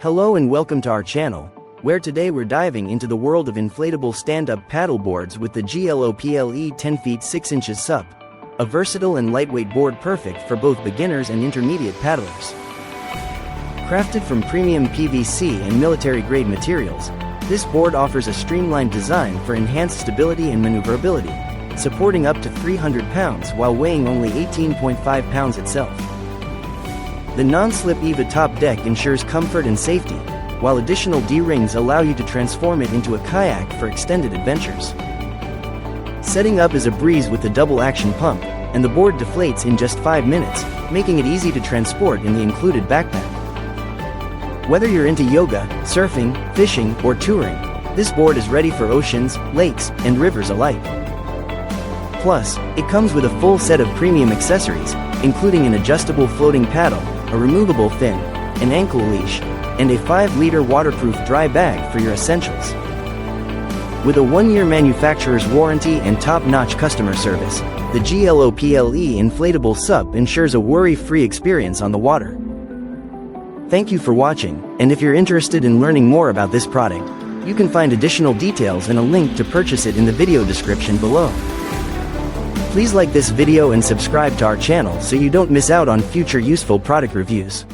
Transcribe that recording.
Hello and welcome to our channel, where today we're diving into the world of inflatable stand-up paddle boards with the GLOPLE 10 feet 6 inches SUP, a versatile and lightweight board perfect for both beginners and intermediate paddlers. Crafted from premium PVC and military-grade materials, this board offers a streamlined design for enhanced stability and maneuverability, supporting up to 300 pounds while weighing only 18.5 pounds itself. The non-slip EVA top deck ensures comfort and safety, while additional D-rings allow you to transform it into a kayak for extended adventures. Setting up is a breeze with the double-action pump, and the board deflates in just 5 minutes, making it easy to transport in the included backpack. Whether you're into yoga, surfing, fishing, or touring, this board is ready for oceans, lakes, and rivers alike. Plus, it comes with a full set of premium accessories, including an adjustable floating paddle, a removable fin, an ankle leash, and a 5-liter waterproof dry bag for your essentials. With a 1-year manufacturer's warranty and top-notch customer service, the GLOPLE Inflatable SUP ensures a worry-free experience on the water. Thank you for watching, and if you're interested in learning more about this product, you can find additional details and a link to purchase it in the video description below. Please like this video and subscribe to our channel so you don't miss out on future useful product reviews.